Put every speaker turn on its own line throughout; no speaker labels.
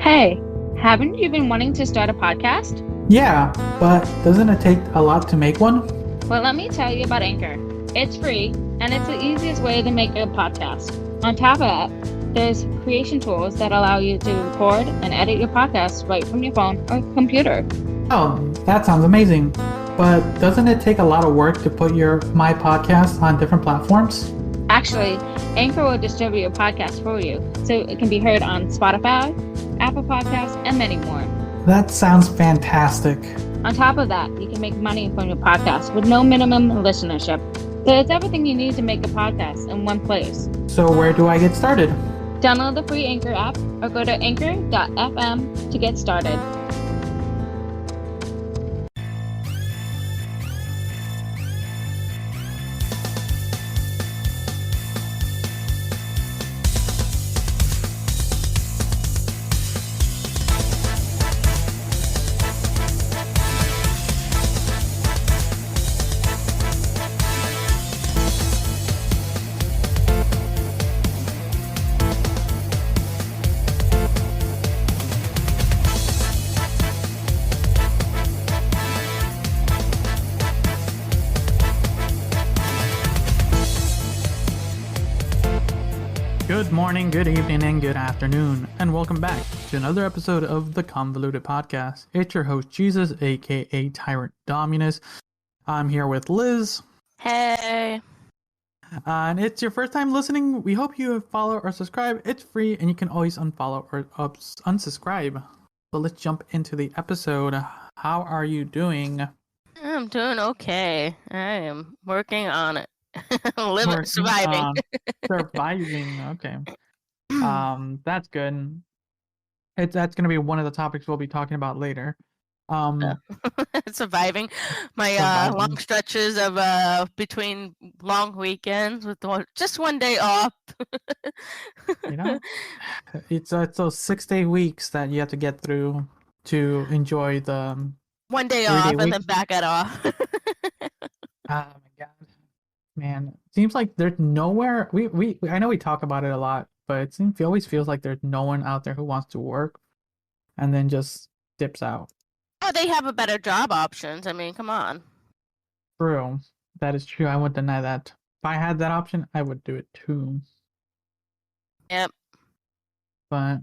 Hey, haven't you been wanting to start a podcast?
Yeah, but doesn't it take a lot to make one?
Well, let me tell you about Anchor. It's free, and it's the easiest way to make a podcast. On top of that, there's creation tools that allow you to record and edit your podcast right from your phone or computer.
Oh, that sounds amazing. But doesn't it take a lot of work to put my podcast on different platforms?
Actually, Anchor will distribute your podcast for you, so it can be heard on Spotify, Apple Podcasts, and many more.
That sounds fantastic.
On top of that, you can make money from your podcast with no minimum listenership. So it's everything you need to make a podcast in one place.
So where do I get started?
Download the free Anchor app or go to anchor.fm to get started.
Good morning, good evening, and good afternoon, and welcome back to another episode of the Convoluted podcast. It's your host, Jesus, aka Tyrant Dominus. I'm here with Liz.
Hey.
And it's your first time listening. We hope you follow or subscribe. It's free, and you can always unfollow or unsubscribe. So let's jump into the episode. How are you doing?
I'm doing okay. I am working on it. Surviving.
Surviving. Okay. That's good. That's gonna be one of the topics we'll be talking about later.
Surviving my long stretches of between long weekends with just one day off.
You know, it's those 6-day weeks that you have to get through to enjoy the
one day off and then back it off.
Oh my god. Man, seems like there's nowhere. I know we talk about it a lot, but it always feels like there's no one out there who wants to work, and then just dips out.
Oh, they have a better job options. I mean, come on.
True, that is true. I wouldn't deny that. If I had that option, I would do it too.
Yep.
But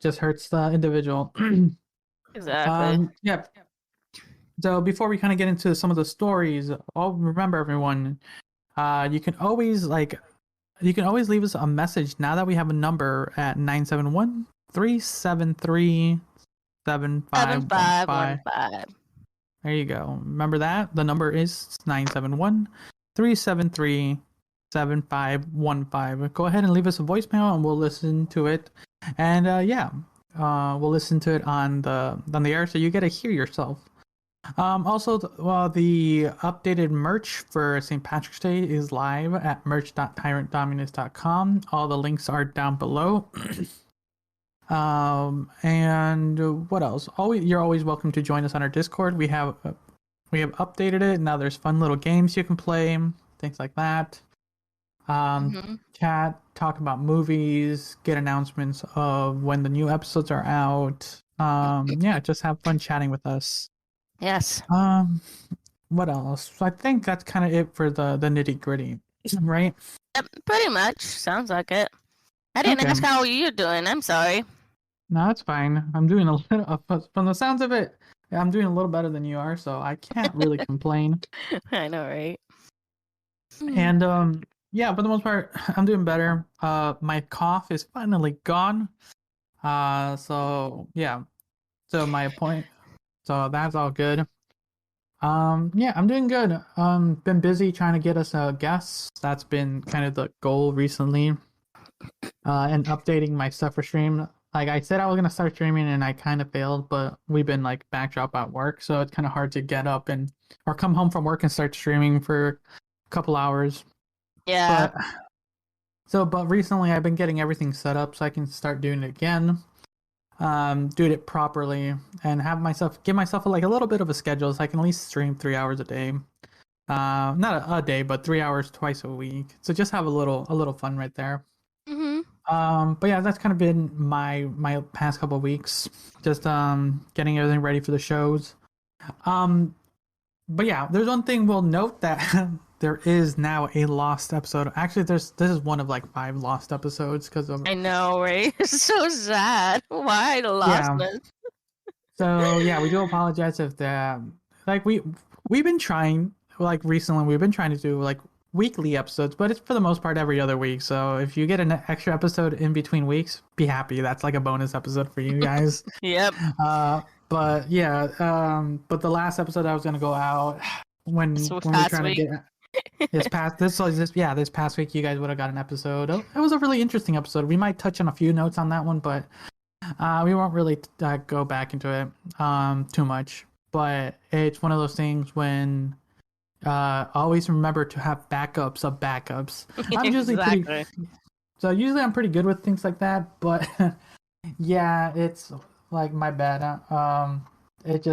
just hurts the individual.
Exactly.
Yeah. So before we kind of get into some of the stories, I'll remember everyone. You can always leave us a message now that we have a number at 971-373-7515. There you go. Remember that? The number is 971-373-7515. Go ahead and leave us a voicemail and we'll listen to it. And we'll listen to it on the air so you get to hear yourself. Also, the updated merch for St. Patrick's Day is live at merch.tyrantdominus.com. All the links are down below. And what else? You're always welcome to join us on our Discord. We have updated it. Now there's fun little games you can play, things like that. Chat, talk about movies, get announcements of when the new episodes are out. Just have fun chatting with us.
Yes.
What else? I think that's kind of it for the nitty gritty, right?
Yep, pretty much. Sounds like it. I didn't ask how you're doing. I'm sorry.
No, that's fine. I'm doing a little, from the sounds of it, I'm doing a little better than you are, so I can't really complain.
I know, right?
And for the most part, I'm doing better. My cough is finally gone. So my point. So that's all good. I'm doing good. Been busy trying to get us a guest. That's been kind of the goal recently. And updating my stuff for stream. Like I said, I was gonna start streaming and I kind of failed, but we've been like backdrop at work, so it's kind of hard to get up or come home from work and start streaming for a couple hours.
Yeah.
But recently I've been getting everything set up so I can start doing it again. Doing it properly and give myself like a little bit of a schedule so I can at least stream 3 hours a day. Not a day, but 3 hours twice a week. So just have a little fun right there. But yeah, that's kind of been my past couple of weeks. Just getting everything ready for the shows. Um, but yeah, there's one thing we'll note that there is now a lost episode. Actually, this is one of like 5 lost episodes because of
I know, right? It's so sad. Why the
yeah.
lostness?
So yeah, we do apologize if the like we've been trying like recently we've been trying to do like weekly episodes, but it's for the most part every other week. So if you get an extra episode in between weeks, be happy. That's like a bonus episode for you guys.
Yep.
But yeah, but the last episode I was gonna go out when
This
we were
past
trying
week.
to get this past week you guys would have got an episode. It was a really interesting episode. We might touch on a few notes on that one, but we won't really go back into it too much. But it's one of those things when always remember to have backups of backups. I'm usually usually I'm pretty good with things like that, but yeah, it's like my bad. It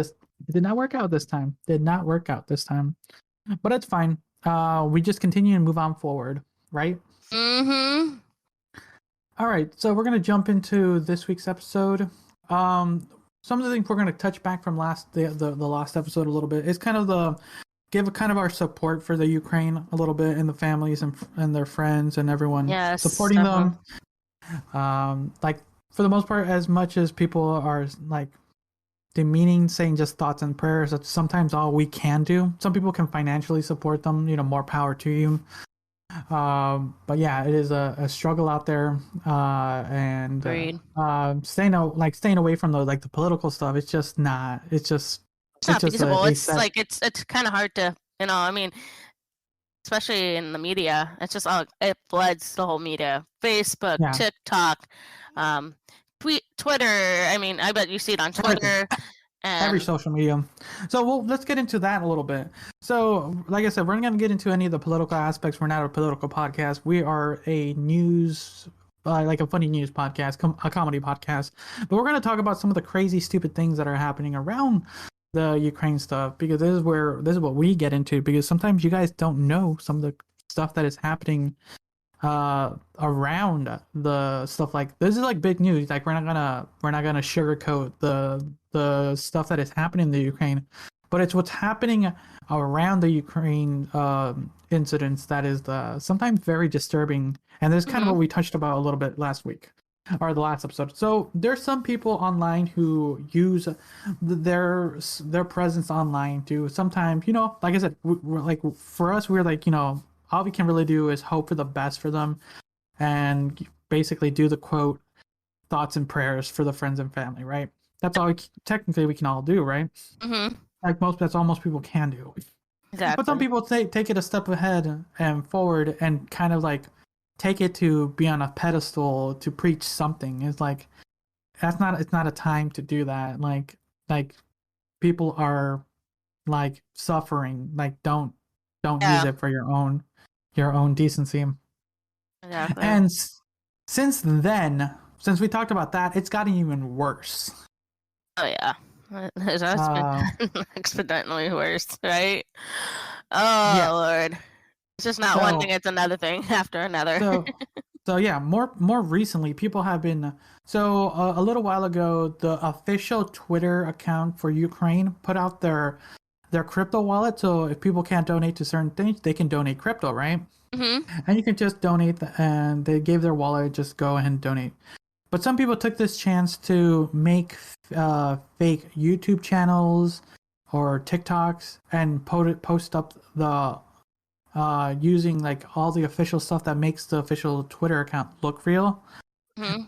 did not work out this time. But it's fine. We just continue and move on forward, right?
Mm-hmm.
All right, so we're gonna jump into this week's episode. Some of the things we're gonna touch back from the last episode a little bit is kind of give kind of our support for the Ukraine a little bit and the families and their friends and everyone supporting them. Like for the most part, as much as people are like demeaning saying just thoughts and prayers, that's sometimes all we can do. Some people can financially support them, more power to you. But yeah, it is a struggle out there, and staying away from the political stuff. It's just not. It's
not feasible. It's kind of hard to, I mean, especially in the media. It's just it floods the whole media. Facebook, TikTok, Twitter. I mean, I bet you see it on Twitter.
Every social media. So let's get into that a little bit. So, like I said, we're not going to get into any of the political aspects. We're not a political podcast. We are a news, like a funny news podcast, a comedy podcast. But we're going to talk about some of the crazy, stupid things that are happening around the Ukraine stuff, because this is what we get into. Because sometimes you guys don't know some of the stuff that is happening around the stuff. Like this is like big news. Like we're not gonna sugarcoat the stuff that is happening in the Ukraine, but it's what's happening around the Ukraine incidents that is sometimes very disturbing. And this is kind of what we touched about a little bit last week or the last episode. So there's some people online who use their presence online to sometimes, like I said, we're like, for us, we're like, all we can really do is hope for the best for them and basically do the quote thoughts and prayers for the friends and family, right? That's all technically we can all do, right?
Mm-hmm.
That's all most people can do.
Exactly.
But some people take it a step ahead and forward and kind of like take it to be on a pedestal to preach something. It's like it's not a time to do that. Like people are like suffering. Like don't use it for your own decency.
Exactly.
And since we talked about that, it's gotten even worse.
Oh yeah, that's been exponentially worse, right? Oh Lord, it's just not one thing; it's another thing after another.
So yeah, more recently, people have been. So a little while ago, the official Twitter account for Ukraine put out their crypto wallet. So if people can't donate to certain things, they can donate crypto, right?
Mm-hmm.
And you can just donate, and they gave their wallet, just go ahead and donate. But some people took this chance to make fake YouTube channels or TikToks and post up the using like all the official stuff that makes the official Twitter account look real,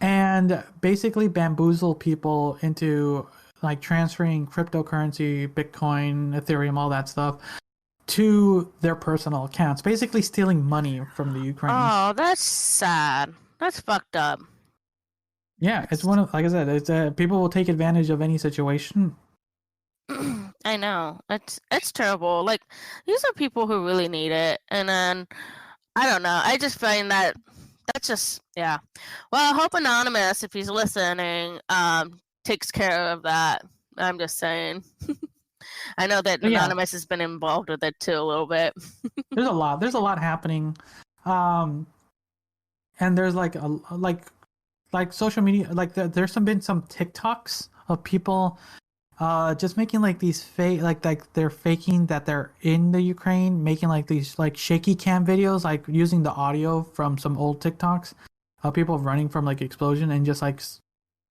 and basically bamboozle people into like transferring cryptocurrency, Bitcoin, Ethereum, all that stuff to their personal accounts, basically stealing money from the Ukraine.
Oh, that's sad. That's fucked up.
Yeah, it's one of, like I said, it's people will take advantage of any situation.
I know. It's terrible. Like these are people who really need it, and then I don't know. I just find that's just Well, I hope Anonymous, if he's listening, takes care of that. I'm just saying. I know that Anonymous has been involved with it too a little bit. There's
a lot happening, and there's like like social media, like there's been some TikToks of people just making like these fake, like they're faking that they're in the Ukraine, making like these like shaky cam videos, like using the audio from some old TikToks of people running from like explosion and just like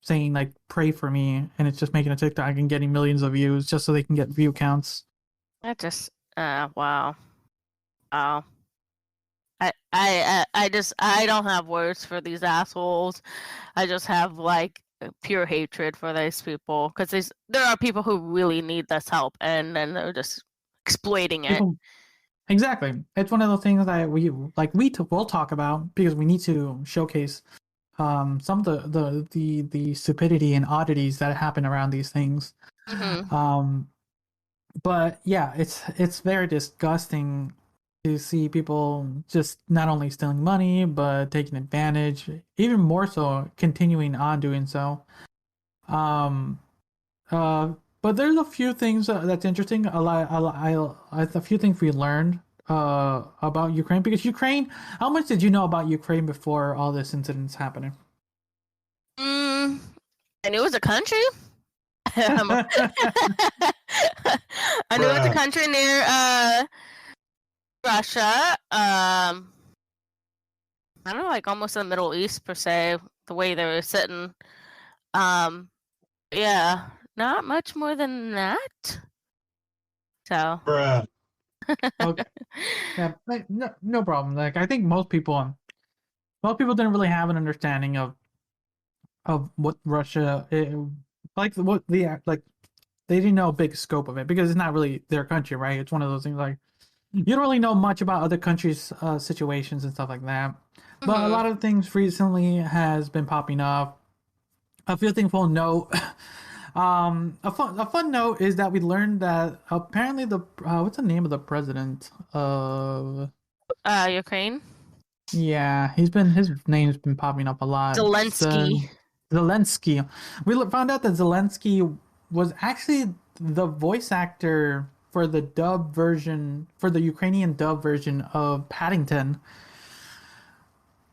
saying like pray for me, and it's just making a TikTok and getting millions of views just so they can get view counts.
That just wow. Wow. I don't have words for these assholes. I just have like pure hatred for these people because there are people who really need this help and then they're just exploiting it.
People, exactly. It's one of those things that we'll talk about because we need to showcase some of the stupidity and oddities that happen around these things. But yeah, it's very disgusting to see people just not only stealing money but taking advantage, even more so continuing on doing so. Um, but there's a few things that's interesting. A few things we learned about Ukraine, because Ukraine. How much did you know about Ukraine before all this incidents happening?
And it was a country. I knew it was a country near Russia. I don't know, like almost in the Middle East per se, the way they were sitting. Yeah, not much more than that. So.
Okay. Yeah, no problem. Like I think most people didn't really have an understanding of what Russia, like what the like they didn't know a big scope of it because it's not really their country, right? It's one of those things like you don't really know much about other countries' situations and stuff like that. But a lot of things recently has been popping up. A few things we'll note. A fun note is that we learned that apparently the what's the name of the president of
Ukraine.
Yeah, his name's been popping up a lot.
Zelensky.
Zelensky. We found out that Zelensky was actually the voice actor for the Ukrainian dub version of Paddington.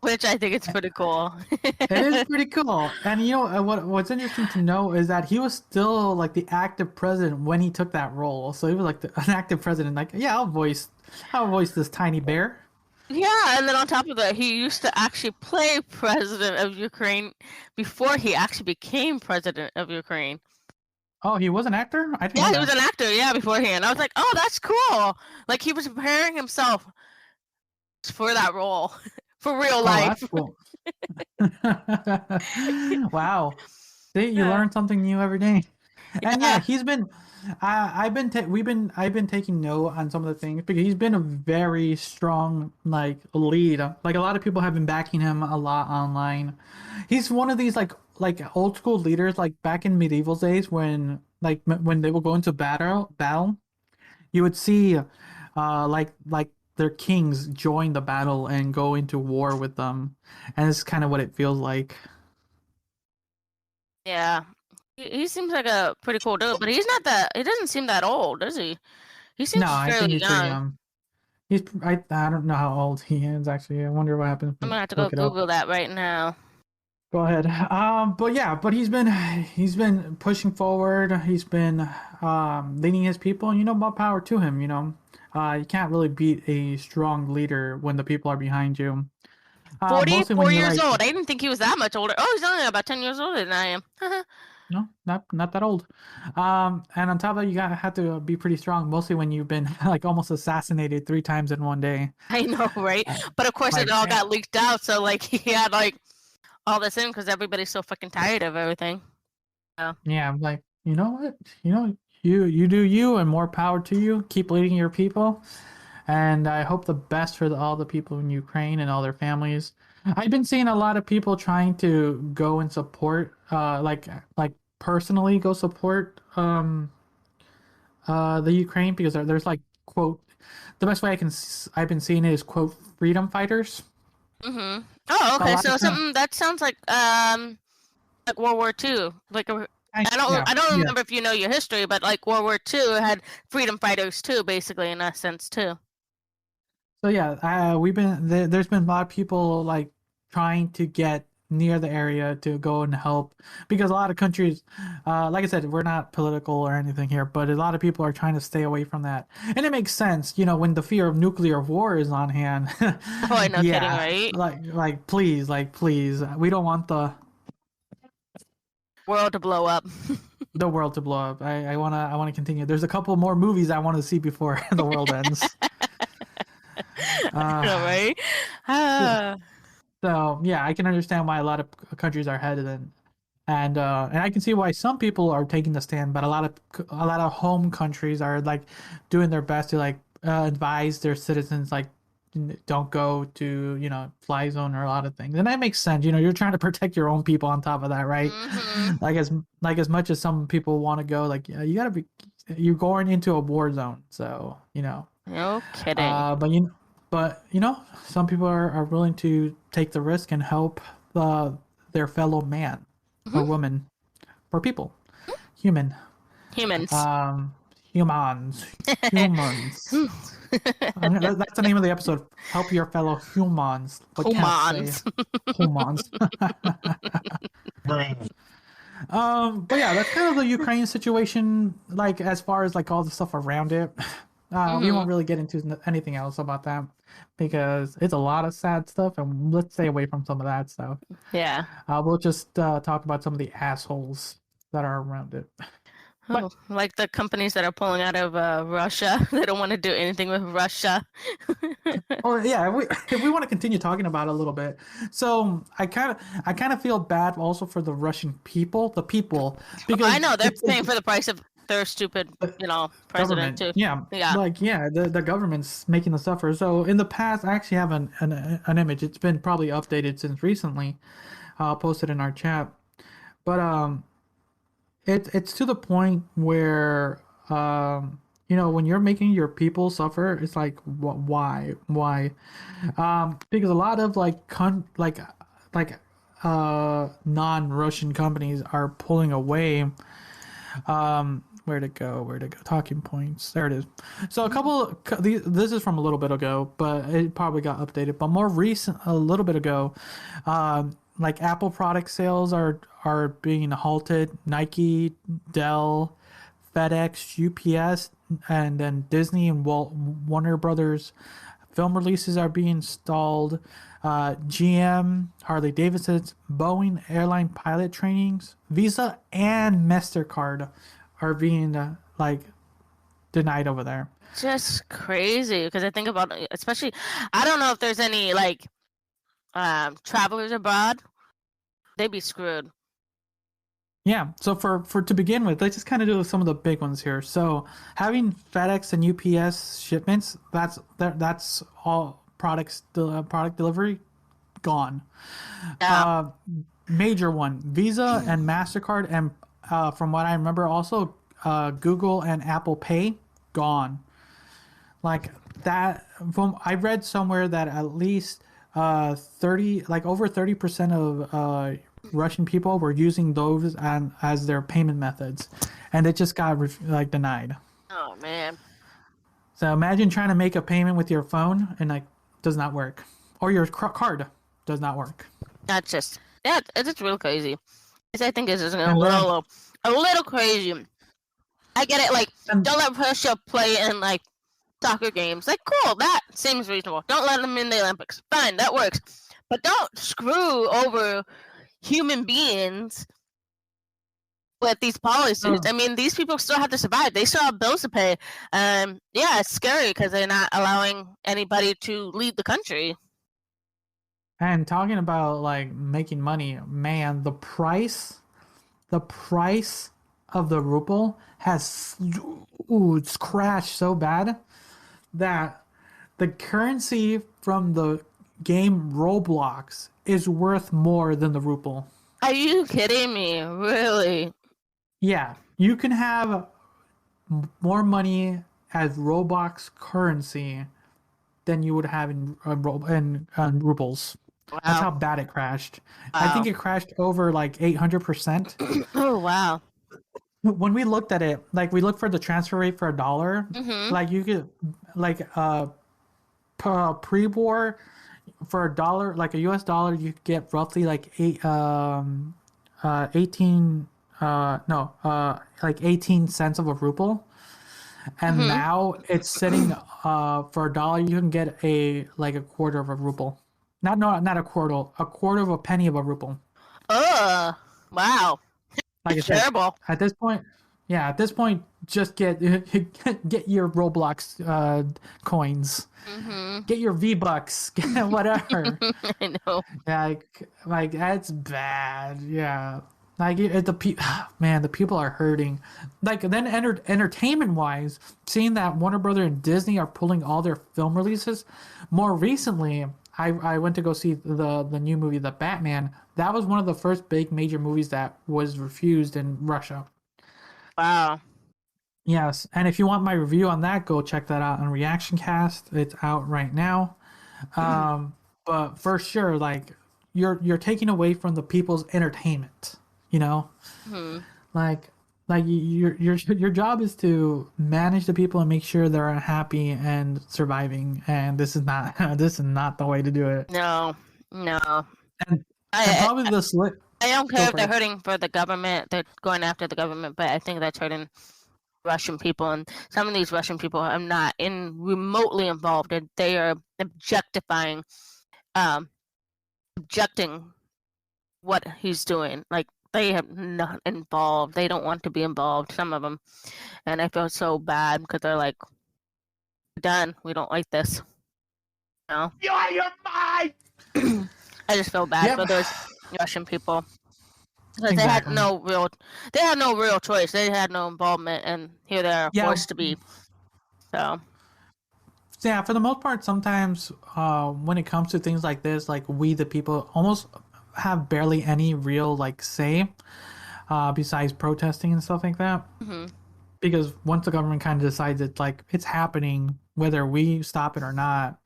Which I think it's pretty cool.
It is pretty cool. And you know what's interesting to know is that he was still like the active president when he took that role. So he was like an active president. Like, yeah, I'll voice this tiny bear.
Yeah, and then on top of that, he used to actually play president of Ukraine before he actually became president of Ukraine.
Oh, he was an actor? I didn't know
he
that.
was an actor, yeah, beforehand. I was like, oh, that's cool. Like, he was preparing himself for that role, for real life.
That's cool. Wow. See, you learn something new every day. And yeah, he's been I've been taking note on some of the things because he's been a very strong like lead. Like a lot of people have been backing him a lot online. He's one of these like old school leaders, like back in medieval days when when they would go into battle, you would see like their kings join the battle and go into war with them. And it's kind of what it feels like.
Yeah. He seems like a pretty cool dude, but he doesn't seem that old, does he? He seems
I think
fairly
he's pretty
young.
I don't know how old he is actually. I wonder what happened.
I'm gonna have to go Google that right now.
Go ahead. But he's been pushing forward. He's been leading his people, and more power to him. You can't really beat a strong leader when the people are behind you.
44 years old. I didn't think he was that much older. Oh, he's only about 10 years older than I am.
No, not that old. And on top of that, you have to be pretty strong, mostly when you've been like almost assassinated 3 times in one day.
I know, right? But of course, it all got leaked out. So like he had like all this in because everybody's so fucking tired of everything.
Yeah, I'm like, you know what? You do you, and more power to you. Keep leading your people, and I hope the best for all the people in Ukraine and all their families. I've been seeing a lot of people trying to go and support, like personally go support the Ukraine, because there's like quote, the best way I've been seeing it is quote freedom fighters.
Mm-hmm. Oh, okay. So something that sounds like World War II. Like I don't remember if you know your history, but like World War II had freedom fighters too, basically in that sense too.
So yeah, there's been a lot of people like trying to get near the area to go and help, because a lot of countries, like I said, we're not political or anything here, but a lot of people are trying to stay away from that, and it makes sense, when the fear of nuclear war is on hand.
Oh, I know, kidding,
Yeah,
right?
please, we don't want
World to blow up.
the world to blow up. I wanna continue. There's a couple more movies I want to see before the world ends.
I know,
Uh,
right? Ah.
so yeah, I can understand why a lot of countries are hesitant, and I can see why some people are taking the stand, but a lot of home countries are like doing their best to like advise their citizens like don't go to fly zone or a lot of things, and that makes sense. You're trying to protect your own people on top of that, right?
Mhm.
Like as much as some people want to go, like you gotta be, you're going into a war zone, so
No kidding.
but some people are willing to take the risk and help their fellow man or
Mhm.
woman or people, human,
Humans.
um, humans. That's the name of the episode. Help your fellow humans, but can't say
Humans.
humans. But yeah, that's kind of the Ukraine situation. Like as far as like all the stuff around it, we
Mhm.
won't really get into anything else about that because it's a lot of sad stuff, and let's stay away from some of that stuff.
Yeah.
We'll just talk about some of the assholes that are around it.
Oh, like the companies that are pulling out of Russia. They don't want to do anything with Russia.
Oh yeah, if we want to continue talking about it a little bit, so I kind of feel bad also for the Russian people, because
I know they're
it's
paying for the price of their stupid, president
government.
too.
Yeah,
Yeah.
the government's making the suffer. So in the past, I actually have an image. It's been probably updated since recently. I'll post it in our chat. But it's to the point where when you're making your people suffer, it's like why? Because a lot of non-Russian companies are pulling away. Where'd it go? Talking points. There it is. So this is from a little bit ago, but it probably got updated. But more recent, a little bit ago, like Apple product sales are being halted. Nike, Dell, FedEx, UPS, and then Disney and Warner Brothers film releases are being stalled. GM, Harley Davidson, Boeing airline pilot trainings, Visa and Mastercard are being denied over there.
Just crazy because I think about especially I don't know if there's any like travelers abroad. They'd be screwed.
Yeah, so for to begin with, let's just kind of do some of the big ones here. So having FedEx and UPS shipments, that's all product delivery gone.
Yeah.
Major one, Visa and Mastercard, and from what I remember, also Google and Apple Pay gone. Like that, from I read somewhere that at least 30% of Russian people were using those as their payment methods, and it just got denied.
Oh man.
So imagine trying to make a payment with your phone and does not work, or your card does not work.
That's just it's just real crazy. I think it's just
And then
a little crazy. I get it. Like,
and
don't let Russia play in like soccer games. Like, cool, that seems reasonable. Don't let them in the Olympics. Fine, that works. But don't screw over human beings with these policies. I mean, these people still have to survive. They still have bills to pay. Yeah, it's scary because they're not allowing anybody to leave the country.
And talking about making money, man, the price of the ruble it's crashed so bad that the currency from the game Roblox is worth more than the ruble.
Are you kidding me? Really?
Yeah, you can have more money as Roblox currency than you would have in rubles.
Wow.
That's how bad it crashed. I think it crashed over 800%.
Oh wow.
When we looked at it, we looked for the transfer rate for $1.
Mm-hmm.
You could pre-war for a dollar, like a US dollar, you get roughly like 18 no like 18 cents of a ruble, and
Mm-hmm.
now it's sitting for a dollar you can get a quarter of a ruble. Not a quarter of a penny of a ruble.
Wow.
Like I
It's
said,
terrible.
at this point, yeah, at this point, just get get your Roblox coins,
Mm-hmm.
get your V-Bucks, get whatever.
I know.
Like that's bad. Yeah. Man, the people are hurting. Like then entertainment wise, seeing that Warner Brother and Disney are pulling all their film releases. More recently, I went to go see the new movie The Batman. That was one of the first big major movies that was refused in Russia.
Wow.
Yes, and if you want my review on that, go check that out on Reaction Cast. It's out right now. Um, but for sure, like you're taking away from the people's entertainment. You know,
Hmm.
like your job is to manage the people and make sure they're happy and surviving. And this is not this is not the way to do it.
No. No.
And and
I
probably the slit.
I don't
Go
care if
for
they're
it.
hurting for the government. They're going after the government, but I think that's hurting Russian people, and some of these Russian people are not remotely involved, and they are objectifying, um, objecting what he's doing. Like they have not involved. They don't want to be involved. Some of them, and I feel so bad because they're like, done. We don't like this. You
You're out of your mind!
know? I just feel bad
Yep.
for those Russian people. Because
Exactly.
they had no real choice. They had no involvement, and here they are
Yeah.
forced to be. So
Yeah, for the most part, sometimes when it comes to things like this, like we the people almost have barely any real like say, besides protesting and stuff like that.
mhm.
Because once the government kind of decides it's happening, whether we stop it or not,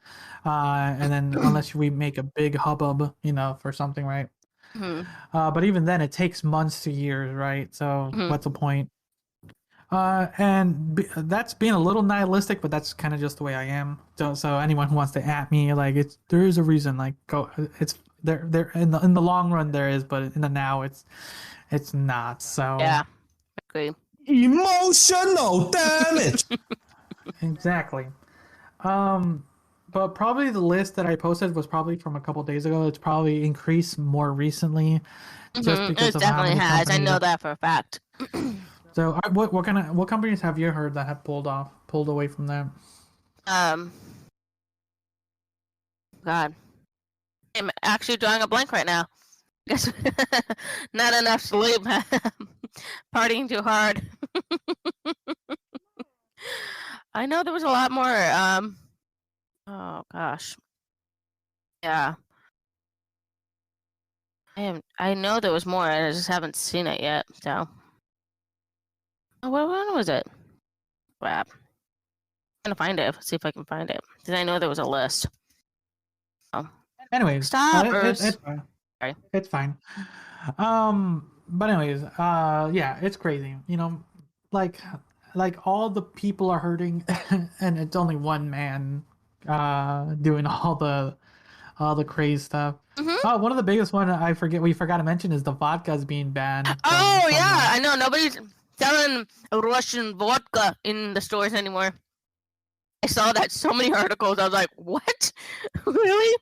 and then unless we make a big hubbub, for something, right?
Mhm.
But even then, it takes months to years, right? So
Mhm.
what's the point? That's being a little nihilistic, but that's kind of just the way I am. So anyone who wants to at me, like there is a reason. Like go, it's there in the long run there is, but in the now it's not. So
Yeah, agree.
Emotional damage!
exactly. But probably the list that I posted was probably from a couple days ago. It's probably increased more recently, just
Mhm.
because
It
of how
definitely
many
has. I
companies.
know that for a fact.
So what companies have you heard that have pulled away from that?
um, God, I'm actually drawing a blank right now. Guess not enough sleep. Partying too hard. I know there was a lot more. Oh gosh. Yeah. I know there was more. I just haven't seen it yet. So. Oh, what one was it? Crap. I'm gonna find it. See if I can find it. Because I know there was a list. Oh.
Anyways,
Stoppers.
it's fine.
Sorry.
It's fine. But anyways, yeah, it's crazy. Like all the people are hurting, and it's only one man, doing all the crazy stuff.
Mhm.
Oh, one of the biggest one we forgot to mention is the vodka's being banned.
Oh yeah, I know. Nobody's selling Russian vodka in the stores anymore. I saw that so many articles. I was like, what? Really?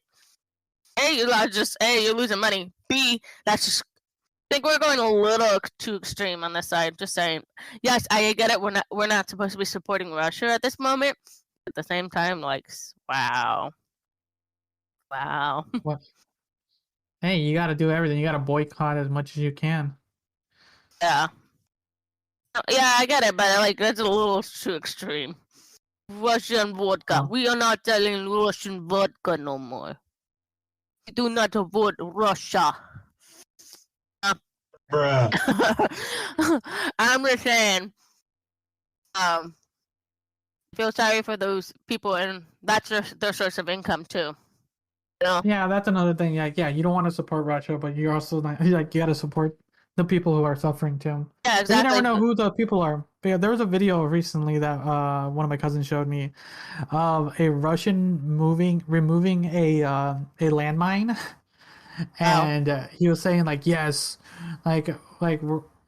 A, you're losing money. B, that's just. I think we're going a little too extreme on this side. Just saying. Yes, I get it. We're not supposed to be supporting Russia at this moment. At the same time, like, wow.
What? Hey, you got to do everything. You got to boycott as much as you can.
Yeah. Yeah, I get it, but like that's a little too extreme. Russian vodka.
Oh.
We are not selling Russian vodka no more. We do not support Russia.
Bruh.
I'm just saying. I feel sorry for those people, and that's their source of income too. You know?
Yeah, that's another thing. Like, yeah, you don't want to support Russia, but you're also not like you got to support the people who are suffering too.
Yeah,
But you never
exactly.
know who the people are. But yeah, there was a video recently that one of my cousins showed me of a Russian removing a landmine,
Wow.
and he was saying like, yes, like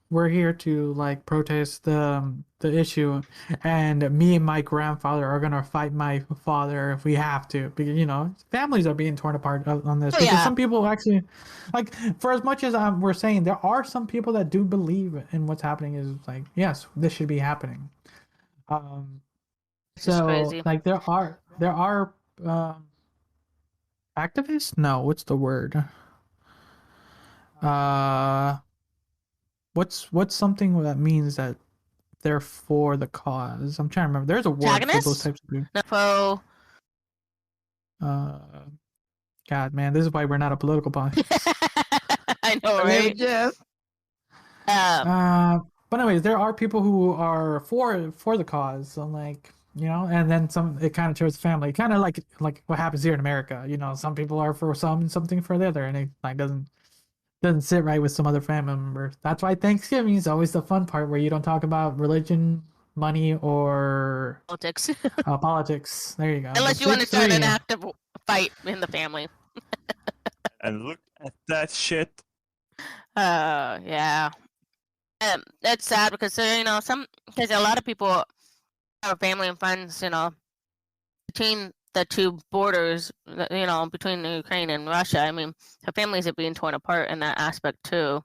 we're here to like protest the issue, and me and my grandfather are gonna fight my father if we have to, because families are being torn apart on this,
Oh,
because
yeah.
some people actually, like, for as much as we're saying there are some people that do believe in what's happening, is like, yes, this should be happening. um
It's just
so
crazy.
like there are activists, no, what's the word, uh what's something that means that they're for the cause? I'm trying to remember. There's a word for those
Antagonists?
types of people.
No.
Uh, God, man, this is why we're not a political podcast.
I know,
There we
right?
go.
Um,
But anyways, there are people who are for the cause. So like, and then some. It kind of shows family, kind of like what happens here in America. Some people are for some and something for the other, and it like doesn't sit right with some other family members. That's why Thanksgiving is always the fun part, where you don't talk about religion, money, or
politics.
politics. There you go.
Unless you want to start an active fight in the family.
And look at that shit.
Yeah. That's sad because because a lot of people have family and friends, between the two borders, between Ukraine and Russia. I mean, her families are being torn apart in that aspect too.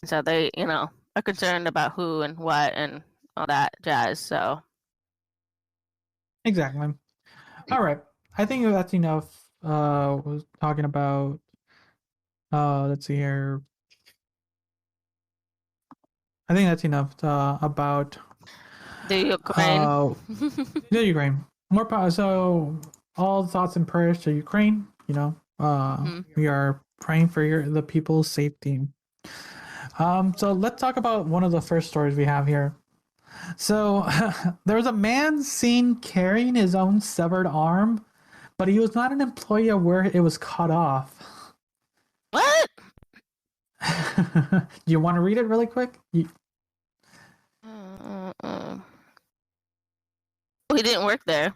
So they, are concerned about who and what and all that jazz. So
Exactly. All right. I think that's enough. Was talking about. Let's see here. I think that's enough about
the Ukraine.
the Ukraine. More power. So all thoughts and prayers to Ukraine. We are praying for the people's safety. So let's talk about one of the first stories we have here. So there was a man seen carrying his own severed arm, but he was not an employee of where it was cut off.
What?
Do you want to read it really quick?
He didn't work there.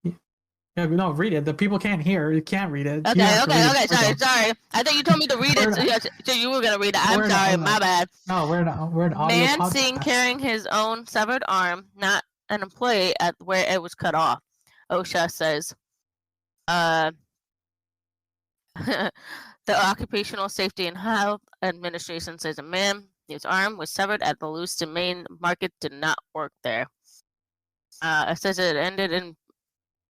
Yeah, no, read it. The people can't hear. You can't read it.
Okay. Sorry. I thought you told me to read it, so you were gonna read it. I'm sorry, my bad.
No, we're not. We're an audio
Man
podcast.
seen carrying his own severed arm, not an employee at where it was cut off. OSHA says. The Occupational Safety and Health Administration says a man whose arm was severed at the Lewiston, Maine market did not work there. It says it ended in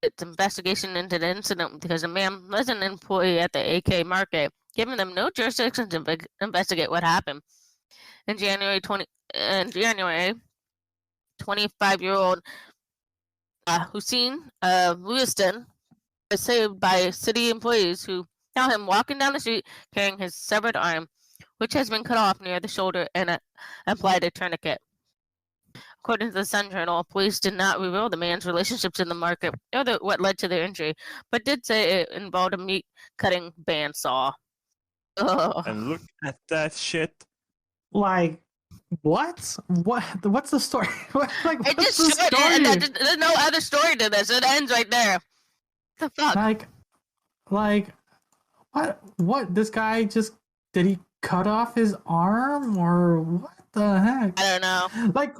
its investigation into the incident because a man was an employee at the AK market, giving them no jurisdiction to investigate what happened. In January, 25-year-old Hussein Lewiston was saved by city employees who found him walking down the street carrying his severed arm, which has been cut off near the shoulder, and applied a tourniquet. According to the Sun Journal, police did not reveal the man's relationships in the market or what led to their injury, but did say it involved a meat-cutting bandsaw. Ugh.
And look at that shit.
Like, what? What's the story? What's the
story? There's no other story to this. It ends right there. What the fuck?
Like, what? This guy did he cut off his arm, or what the heck?
I don't know.
Like,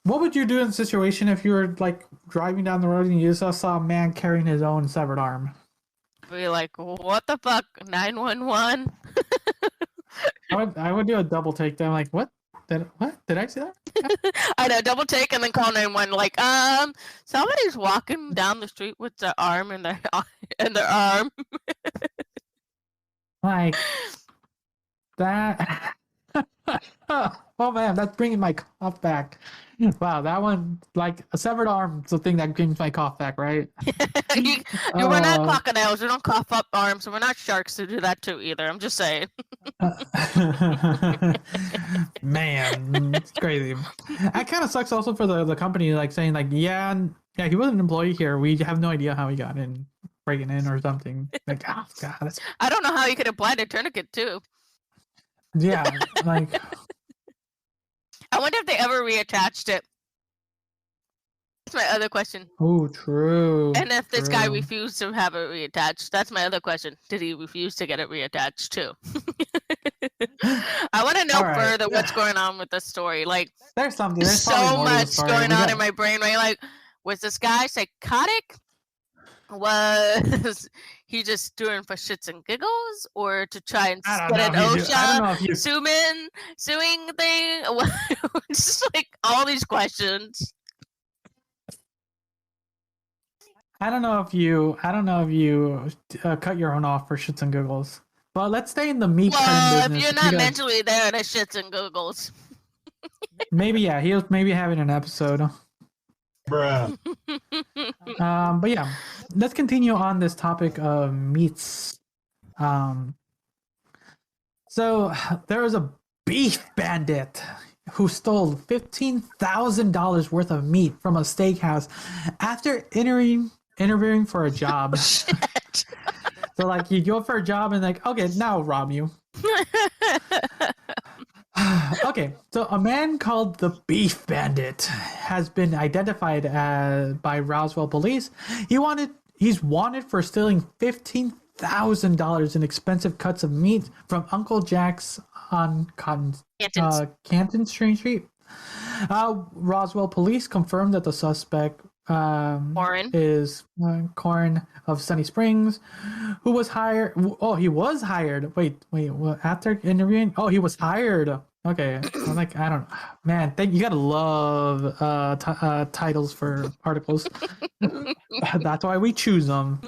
what would you do in a situation if you were like driving down the road and you just saw a man carrying his own severed arm?
Be like, what the fuck? 911?
I would do a double take. Then, like, what? Did I see that?
I know, double take and then call 911. Like, somebody's walking down the street with their arm in their arm.
Like that. Oh man, that's bringing my cough back. Wow, that one, like a severed arm, is the thing that brings my cough back, right?
We're not crocodiles. We don't cough up arms, and we're not sharks to do that too either. I'm just saying.
Man, it's crazy. That kind of sucks also for the company, like saying like, yeah, he wasn't an employee here. We have no idea how he got in, breaking in or something. Like, oh god,
I don't know how you could apply the tourniquet too.
Yeah, like
I wonder if they ever reattached it. That's my other question.
oh, true.
And if this guy
true.
refused to have it reattached, that's my other question. Did he refuse to get it reattached too? I want to know
All right.
further what's going on with the story. Like,
There's something.
there's
There's probably
so
more to the
much
story.
going
We
on
got-
in my brain, right? Like, was this guy psychotic? Was he just doing for shits and giggles, or to try and
I
get
don't
an
know if you- I don't know if you.
suing thing? Just like all these questions.
I don't know if you cut your own off for shits and giggles. But let's stay in the meat cutting
Well, if
business.
you're not
because
mentally there, to shits and giggles.
maybe he was maybe having an episode.
Bruh.
But yeah, let's continue on this topic of meats. So there was a beef bandit who stole $15,000 worth of meat from a steakhouse after interviewing for a job. So like you go for a job and like, okay, now I'll rob you. Okay, so a man called the Beef Bandit has been identified by Roswell police. He's wanted for stealing $15,000 in expensive cuts of meat from Uncle Jack's on Canton Street. Roswell police confirmed that the suspect is Corin of Sunny Springs, who was hired. Oh, he was hired. Wait. After interviewing, he was hired. Okay, I'm like, I don't. Man, you gotta love titles for articles. That's why we choose them.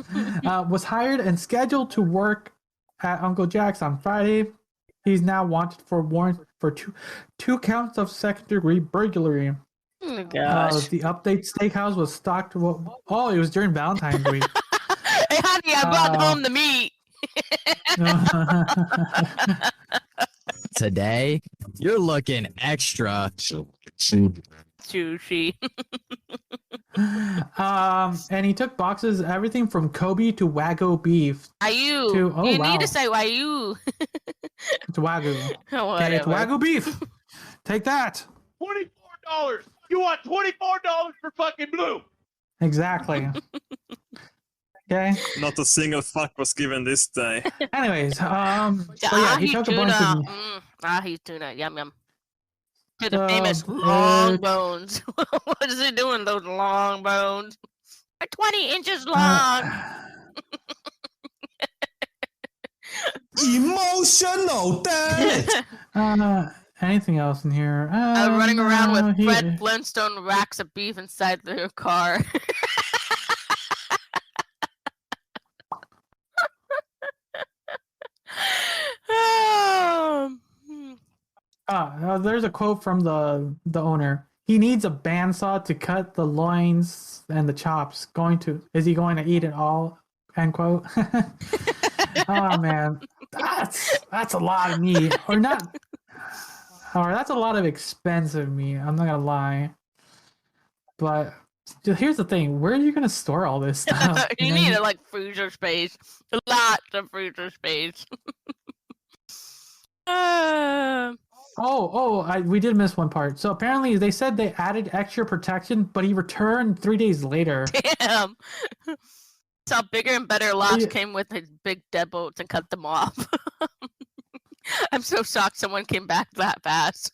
Was hired and scheduled to work at Uncle Jack's on Friday. He's now wanted for warrant for two counts of second-degree burglary.
Oh my gosh.
The Update Steakhouse was stocked. It was during Valentine's week.
Hey, honey, I brought home the meat.
Today, you're looking extra.
Sushi.
And he took boxes, everything from Kobe to Wagyu beef.
Wagyu.
You
need to say Wagyu.
To Wagyu. Okay, it's
Whatever.
Wagyu beef. Take that.
$24. You want $24 for fucking blue?
Exactly. Okay.
Not a single fuck was given this day.
Anyways, so
The
yeah, he
ahi
took a
tuna.
bunch of.
Ahi tuna. Yum yum. To the
So,
famous long bones. What is he doing? Those long bones. They're 20 inches long.
Emotional, damn it!
Anything else in here?
Running around with
he-
Fred Flintstone racks of beef inside their car.
There's a quote from the owner. He needs a bandsaw to cut the loins and the chops. Is he going to eat it all? End quote. Oh man, that's a lot of meat, or not? Or that's a lot of expensive meat. I'm not gonna lie. But here's the thing: where are you gonna store all this stuff?
You need like freezer space. Lots of freezer space.
We did miss one part. So apparently they said they added extra protection, but he returned 3 days later.
Damn. Saw bigger and better lots
Yeah.
came with his big deadbolts and cut them off. I'm so shocked someone came back that fast.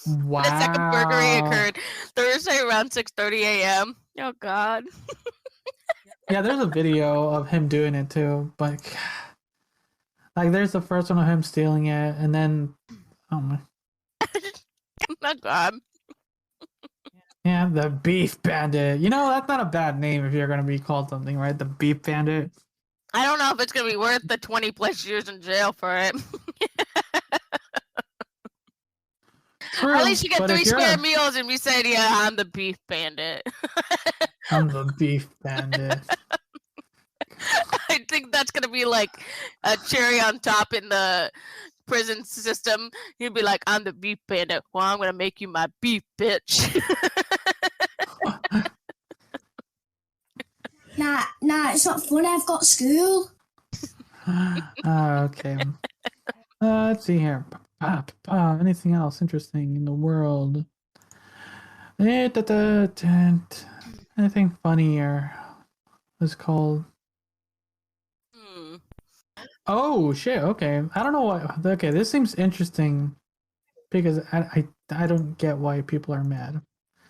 Wow.
The second burglary occurred Thursday around 6:30 a.m. Oh God.
Yeah, there's a video of him doing it too, but like there's the first one of him stealing it, and then
Oh God.
yeah, the Beef Bandit. You know, that's not a bad name if you're gonna be called something, right? The Beef Bandit.
I don't know if it's gonna be worth the 20+ years in jail for it.
True,
At least you get
but if
3
you're
square
a-
meals and we said, yeah, I'm the beef bandit.
I'm the Beef Bandit.
I think that's gonna be like a cherry on top in the prison system. He'd be like, I'm the beef bandit. Well, I'm gonna make you my beef bitch.
Nah, it's not funny. I've got school.
Okay. Let's see here. Anything else interesting in the world? Anything funny or what's it called?
Hmm.
Oh shit! Okay, I don't know what. Okay, this seems interesting because I don't get why people are mad.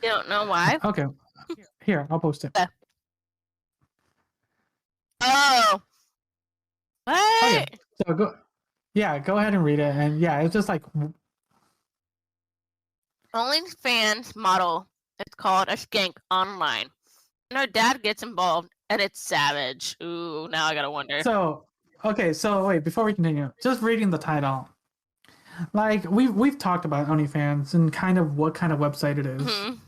You don't know why?
Okay, here I'll post it.
Oh.
Okay,
What?
so go. Yeah, go ahead and read it, and yeah, it's just like
OnlyFans model is called a skank online. And her dad gets involved, and it's savage. Ooh, now I gotta wonder.
so. Okay, so wait, before we continue, just reading the title. Like we've talked about OnlyFans and kind of what kind of website it is.
Mhm.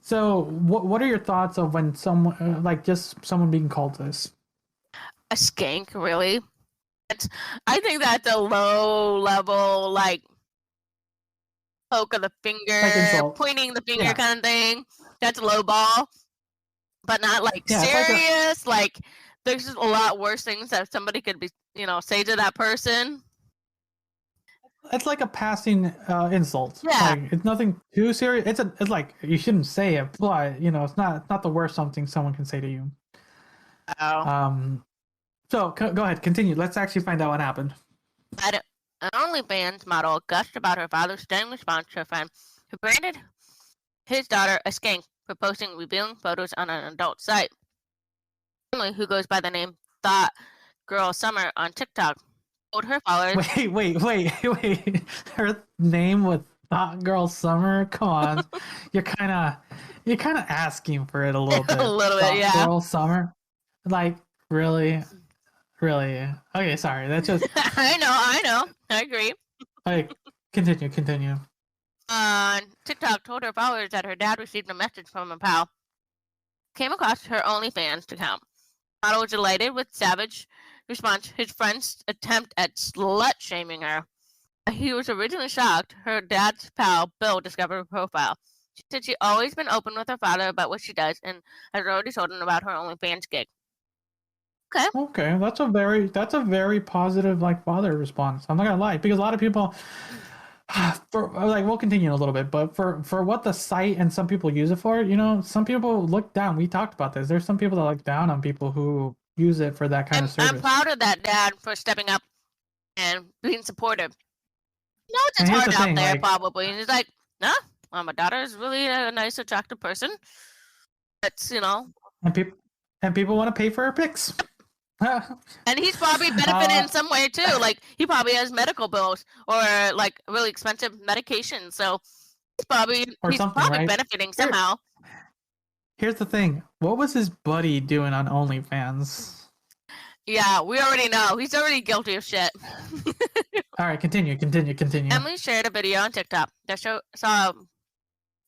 So what are your thoughts of when someone like just someone being called this?
A skank, really? I think that's a low level, like poke of the finger,
insult.
pointing the finger
Yeah.
kind of thing. That's low ball, but not like
Yeah, it's like a-
serious. Like there's just a lot worse things that somebody could be, say to that person.
It's like a passing insult.
Yeah.
Like it's nothing too serious. It's like you shouldn't say it, but it's not the worst something someone can say to you.
Oh.
So go ahead, continue. Let's actually find out what happened.
But an OnlyFans model gushed about her father's stunning response to a friend who branded his daughter a skank for posting revealing photos on an adult site. Emily, who goes by the name Thought Girl Summer on TikTok, told her followers.
Wait. Her name was Thought Girl Summer. Come on, you're kind of asking for it a little bit.
A little bit,
Thought
yeah.
Girl Summer, like really. Okay, sorry. That's just.
I know. I agree.
Like, continue.
TikTok told her followers that her dad received a message from a pal. Came across her OnlyFans account. Model was delighted with savage response. His friend's attempt at slut shaming her. He was originally shocked. Her dad's pal, Bill, discovered her profile. She said she'd always been open with her father about what she does and has already told him about her OnlyFans gig.
Okay, that's a very positive father response. I'm not gonna lie, because a lot of people, we'll continue in a little bit, but for what the site and some people use it for, some people look down. We talked about this. There's some people that look down on people who use it for that kind of service.
I'm proud of that dad for stepping up and being supportive. It's
And here's
hard
the
out
thing,
there,
like-
probably. And he's like, nah, well, my daughter is really a nice, attractive person. That's,
And people want to pay for her pics.
And he's probably benefiting in some way too. Like he probably has medical bills or like really expensive medication. So he's probably
right?
benefiting somehow.
Here's the thing. What was his buddy doing on OnlyFans?
Yeah, we already know. He's already guilty of shit.
All right, continue.
Emily shared a video on TikTok that saw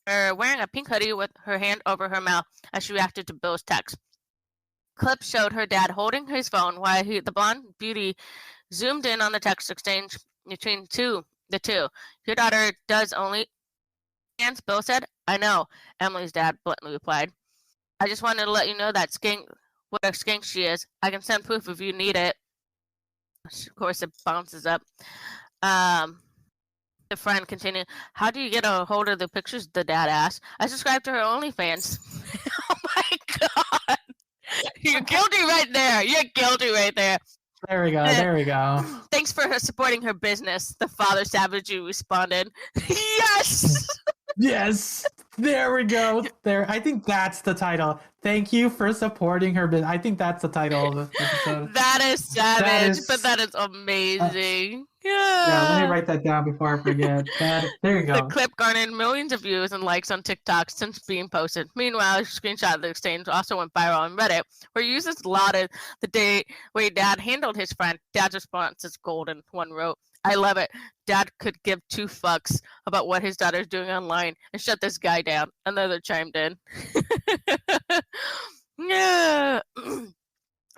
her wearing a pink hoodie with her hand over her mouth as she reacted to Bill's text. Clip showed her dad holding his phone while the blonde beauty zoomed in on the text exchange between the two. Your daughter does only. And Bill said, I know, Emily's dad bluntly replied. I just wanted to let you know that what a skank she is. I can send proof if you need it. Of course, it bounces up. The friend continued, how do you get a hold of the pictures? The dad asked. I subscribed to her OnlyFans. Oh my God. You're guilty right there. You're guilty right there.
There we go.
Thanks for supporting her business, the father savagely responded. Yes!
Yes, there we go. There, I think that's the title. Thank you for supporting her business. I think that's the title of this episode.
That is savage, but that is amazing.
Yeah, let me write that down before I forget. There you go.
The clip garnered millions of views and likes on TikTok since being posted. Meanwhile, a screenshot of the exchange also went viral on Reddit, where users lauded the way Dad handled his friend. Dad's response is golden. One wrote, I love it. Dad could give two fucks about what his daughter's doing online and shut this guy down. Another chimed in. Yeah.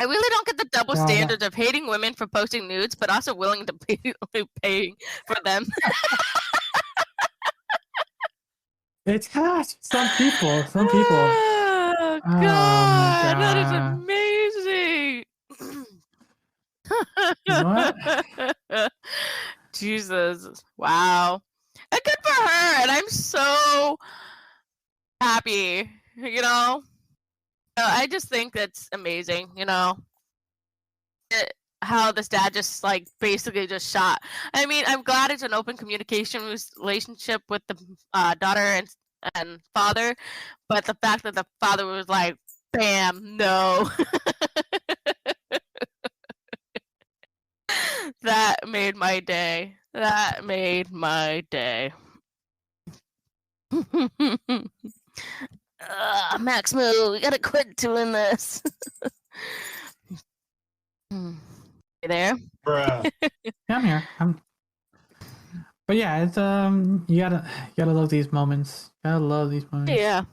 I really don't get the double standards of hating women for posting nudes, but also willing to pay for them.
It's hot. Some people.
Oh, God, that is amazing.
What?
Jesus. Wow. And good for her. And I'm so happy, you know? I just think that's amazing, you know? How this dad just like basically just shot. I mean, I'm glad it's an open communication relationship with the daughter and father, but the fact that the father was like, "Bam, no," that made my day. That made my day. Maximo, we gotta quit doing this. You there?
Bruh.
Yeah, I'm here. But yeah, it's you gotta love these moments. Gotta love these moments.
Yeah.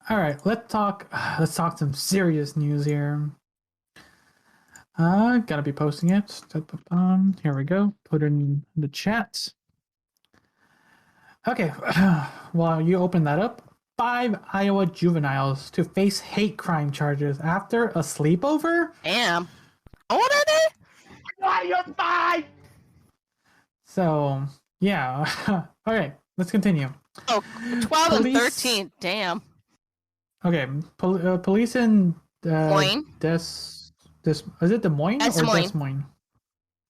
All right, let's talk some serious news here. Gotta be posting it. Here we go. Put it in the chat. Okay, while you open that up, 5 Iowa juveniles to face hate crime charges after a sleepover.
Damn. What are they?
Why you're fine?
So yeah. Okay, let's continue.
Oh, 12 and
Police-
13. Damn.
Okay, police in
Moines?
is it Des Moines
Des
or
Moines.
Des Moines?